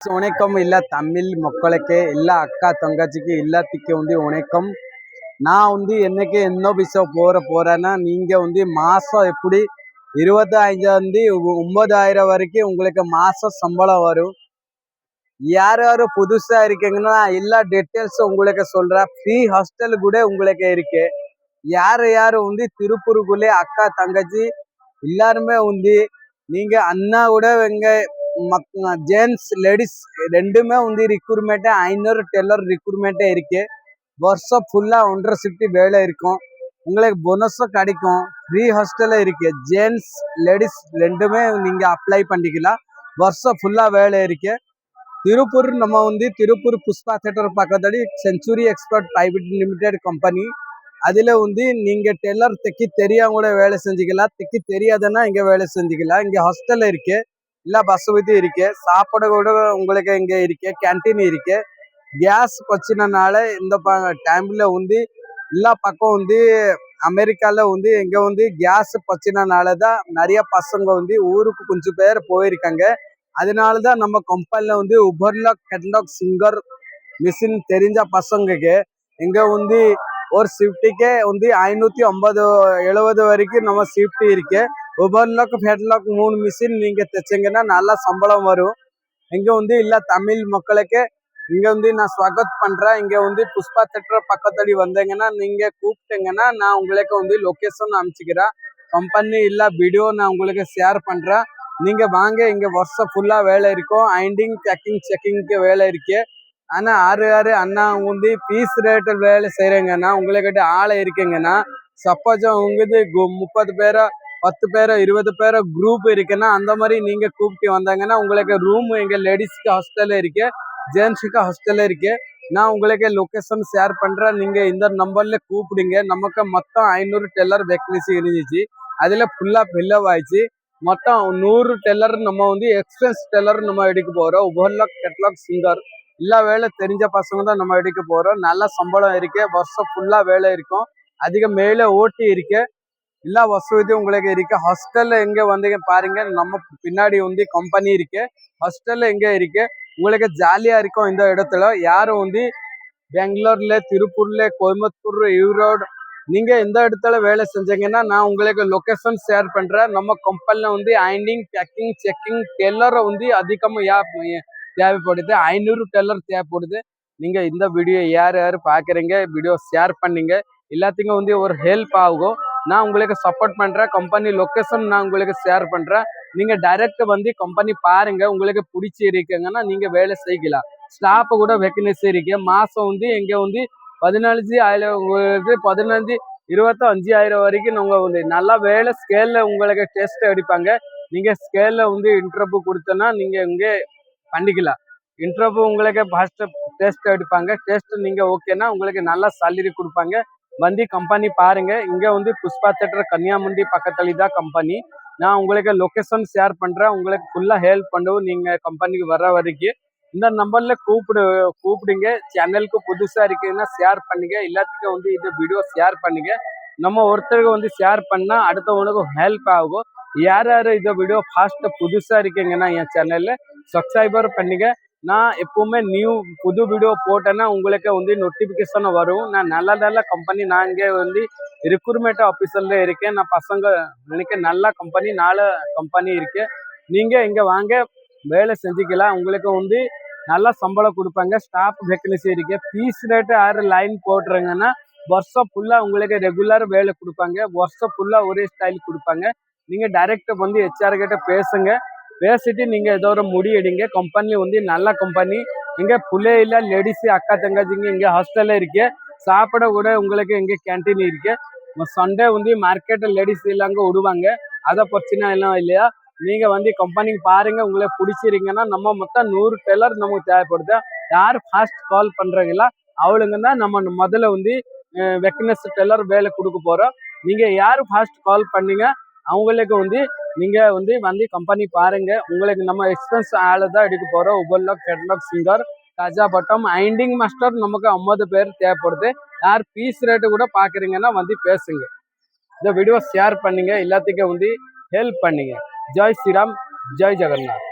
வணக்கம் இல்ல தமிழ் மக்களுக்கு எல்லா அக்கா தங்கச்சிக்கு எல்லாத்துக்கு வணக்கம். நான் என்னைக்கு என்ன விஷயம் போறேன்னா, நீங்க மாசம் எப்படி 25,900 வரைக்கும் உங்களுக்கு மாசம் சம்பளம் வரும். யார் யாரு புதுசா இருக்கீங்கன்னா எல்லா டீட்டெயில்ஸ் உங்களுக்கு சொல்றேன். ஃப்ரீ ஹாஸ்டல் கூட உங்களுக்கு இருக்கு. யார் யாரு திருப்பூருக்குள்ளே அக்கா தங்கச்சி எல்லாருமே நீங்க அண்ணா கூட எங்க ஜென்ட்ஸ் லேடிஸ் ரெண்டுமே ரிக்ரூட்மெண்ட் 500 டெல்லர் ரிக்ரூட்மெண்ட் இருக்கு. வருஷம் ஃபுல்லா 1.5 ஷிஃப்ட் வேலை இருக்கும். உங்களுக்கு போனஸும் கிடைக்கும். ஃப்ரீ ஹாஸ்டல் இருக்கு. ஜென்ட்ஸ் லேடிஸ் ரெண்டுமே நீங்க அப்ளை பண்ணிக்கலாம். வருஷம் ஃபுல்லா வேலை இருக்கு. திருப்பூர் நம்ம திருப்பூர் புஷ்பா தியேட்டர் பக்கத்தடி century expert private limited company. அதுல நீங்க டெல்லர் தைக்க தெரியாம கூட வேலை செஞ்சுக்கலாம். தைக்க தெரியாதுன்னா இங்க வேலை செஞ்சுக்கலாம். இங்க ஹாஸ்டல் இருக்கு. எல்லா வசதி இருக்கு. சாப்பாடு கூட உங்களுக்கு இங்க இருக்கு. கேன்டீன் இருக்கு. கேஸ் பிரச்சனைனால இந்த டைம்ல எல்லா பக்கம் அமெரிக்கால இங்க கேஸ் பிரச்சனைனாலதான் நிறைய பசங்க ஊருக்கு கொஞ்சம் பேர் போயிருக்காங்க. அதனாலதான் நம்ம கம்பெனில உபர்லாக் ஹெட்லாக் சிங்கர் மிஷின் தெரிஞ்ச பசங்களுக்கு இங்க ஒரு ஷிஃப்ட்டுக்கே 550-70 வரைக்கும் நம்ம ஷிஃப்ட் இருக்கு. உபர்லாக் ஹெட்லாக் 3 மிஷின் நீங்க தைச்சீங்கன்னா நல்லா சம்பளம் வரும். இங்க இல்ல தமிழ் மக்களுக்கு இங்க நான் ஸ்வாகத் பண்றேன். இங்க புஷ்பா தியேட்டர் பக்கத்தடி வந்தீங்கன்னா நீங்க கூப்பிட்டீங்கன்னா நான் உங்களுக்கு லொகேஷன் அனுப்பிச்சுக்கிறேன். கம்பெனி இல்ல வீடியோ நான் உங்களுக்கு ஷேர் பண்றேன். நீங்க வாங்க. இங்க வருஷம் ஃபுல்லா வேலை இருக்கும். ஐண்டிங் பேக்கிங் செக்கிங்க்கு வேலை இருக்கு. ஆனா ஆறு அண்ணா பீஸ் ரேட் வேலை செய்யறீங்கன்னா உங்ககிட்ட ஆளை இருக்குங்கன்னா சப்போஸ் உங்களுக்கு 30 பேரோ 10 பேரோ 20 பேரோ குரூப் இருக்குன்னா அந்த மாதிரி நீங்க கூப்பிட்டு வந்தாங்கன்னா உங்களுக்கு ரூம் எங்க லேடிஸ்க்கு ஹாஸ்டல் இருக்கு. ஜென்ட்ஸுக்கு ஹாஸ்டல் இருக்கு. நான் உங்களுக்கு லொகேஷன் ஷேர் பண்றேன். நீங்க இந்த நம்பர்ல கூப்பிடுங்க. நமக்கு மொத்தம் 500 டெல்லர் வேக்கன்சி இருந்துச்சு. அதுல ஃபுல்லா ஃபில்லப் ஆயிடுச்சு. மொத்தம் 100 டெல்லர் நம்ம எக்ஸ்பிரஸ் டெல்லர் நம்ம எடுக்க போறோம். உபர்லாக் ஹெட்லாக் சிங்கர் எல்லா வேலை தெரிஞ்ச பசங்க தான் நம்ம எடுக்க போறோம். நல்ல சம்பளம் இருக்கு. வருஷம் ஃபுல்லா வேலை இருக்கும். அதிக மேல ஓட்டி இருக்கு. எல்லா வசதியும் உங்களுக்கு இருக்கு. ஹாஸ்டல்ல எங்க வந்தீங்க பாருங்க. நம்ம பின்னாடி கம்பெனி இருக்கு. ஹாஸ்டல்ல எங்க இருக்கு. உங்களுக்கு ஜாலியா இருக்கும். இந்த இடத்துல யாரும் பெங்களூர்ல திருப்பூர்ல கோயம்புத்தூர் ஈரோடு நீங்க எந்த இடத்துல வேலை செஞ்சீங்கன்னா நான் உங்களுக்கு லொகேஷன் ஷேர் பண்றேன். நம்ம கம்பெனில ஐண்டிங் பேக்கிங் செக்கிங் டெல்லர் அதிகமா தேவைப்படுது. 500 டெல்லர் தேவைப்படுது. நீங்க இந்த வீடியோ யார் பாக்குறீங்க வீடியோ ஷேர் பண்ணீங்க. எல்லாத்துக்கும் ஒரு ஹெல்ப் ஆகும். நான் உங்களுக்கு சப்போர்ட் பண்றேன். கம்பெனி லொகேஷன் நான் உங்களுக்கு ஷேர் பண்றேன். நீங்க டைரக்ட் கம்பெனி பாருங்க. உங்களுக்கு பிடிச்சி இருக்குங்கன்னா நீங்க வேலை செய்யலாம். ஸ்டாப் கூட வேக்கன்சி இருக்கு. மாசம் இங்க 15-25,000 வரைக்கும் நம்ம நல்லா வேலை ஸ்கேல்ல உங்களுக்கு டெஸ்ட் எடுப்பாங்க. நீங்க ஸ்கேல்ல இன்டர்வியூ கொடுத்தோன்னா நீங்க இங்க பண்ணிக்கலாம். இன்டர்வியூ உங்களுக்கு ஃபர்ஸ்ட் டெஸ்ட் எடுப்பாங்க. டெஸ்ட் நீங்க ஓகேன்னா உங்களுக்கு நல்லா சேலரி கொடுப்பாங்க. கம்பெனி பாருங்க. இங்க புஷ்பா தியேட்டர் கன்னியாகுமரி பக்கத்துல தான் கம்பெனி. நான் உங்களுக்கு லொகேஷன் ஷேர் பண்றேன். உங்களுக்கு ஃபுல்லா ஹெல்ப் பண்ணுவோம். நீங்க கம்பெனிக்கு வர வரைக்கும் இந்த நம்பர்ல கூப்பிடுங்க. சேனலுக்கு புதுசா இருக்கீங்கன்னா ஷேர் பண்ணுங்க. எல்லாத்துக்கும் இந்த வீடியோ ஷேர் பண்ணுங்க. நம்ம ஒருத்தருக்கு ஷேர் பண்ணா அடுத்தவனுக்கு ஹெல்ப் ஆகும். யார் இந்த வீடியோ ஃபாஸ்ட் புதுசா இருக்கீங்கன்னா என் சேனல்ல சப்ஸ்கிரைபர் பண்ணுங்க. நான் எப்பவுமே புது வீடியோ போட்டேன்னா உங்களுக்கு நோட்டிபிகேஷன் வரும். நான் நல்ல கம்பெனி நான் இங்க ரிக்ரூட்மெண்ட் ஆபீசர்ல இருக்கேன். நான் பசங்க எனக்கு நல்ல கம்பெனி 4 கம்பெனி இருக்கு. நீங்க இங்க வாங்க வேலை செஞ்சுக்கலாம். உங்களுக்கு நல்லா சம்பளம் கொடுப்பாங்க. ஸ்டாஃப் வேக்கன்சி இருக்கு. ஃபீஸ் ரேட் யாரு லைன் போட்டுறீங்கன்னா வருஷம் ஃபுல்லா உங்களுக்கு ரெகுலர் வேலை கொடுப்பாங்க. வருஷம் ஃபுல்லா ஒரே ஸ்டைல் கொடுப்பாங்க. நீங்க டைரக்ட் HR கிட்ட பேசுங்க. பேசிட்டு நீங்க ஏதோ ஒரு முடி எடுங்க. கம்பெனி நல்ல கம்பெனி. இங்க பிள்ளைல லேடிஸ் அக்கா தங்கச்சிங்க இங்க ஹாஸ்டல்ல இருக்கு. சாப்பிட கூட உங்களுக்கு இங்க கேன்டீன் இருக்கு. சண்டே மார்க்கெட் லேடிஸ் எல்லாம் விடுவாங்க. அத பிரச்சனை எல்லாம் இல்லையா. நீங்க கம்பெனிக்கு பாருங்க. உங்களுக்கு பிடிச்சிருங்கன்னா நம்ம மொத்தம் 100 டெல்லர் நமக்கு தேவைப்படுது. யார் ஃபாஸ்ட் கால் பண்றீங்களா அவளுங்க தான் நம்ம முதல்ல வேக்கன்சி டெல்லர் வேலை கொடுக்க போறோம். நீங்க யாரு ஃபாஸ்ட் கால் பண்ணீங்க அவங்களுக்கு நீங்க கம்பெனி பாருங்க. உங்களுக்கு நம்ம எக்ஸ்பென்ஸ் ஆளு தான் எடுக்க போறோம். உபர்லாக் ஹெட்லாக் சிங்கர் காஜாபட்டம் ஐண்டிங் மாஸ்டர் நமக்கு 50 பேர் தேவைப்படுது. யார் பீஸ் ரேட்டு கூட பாக்குறீங்கன்னா பேசுங்க. இந்த வீடியோ ஷேர் பண்ணுங்க. எல்லாத்துக்கும் ஹெல்ப் பண்ணுங்க. ஜெய் ஸ்ரீராம், ஜெய் ஜெகநாத்.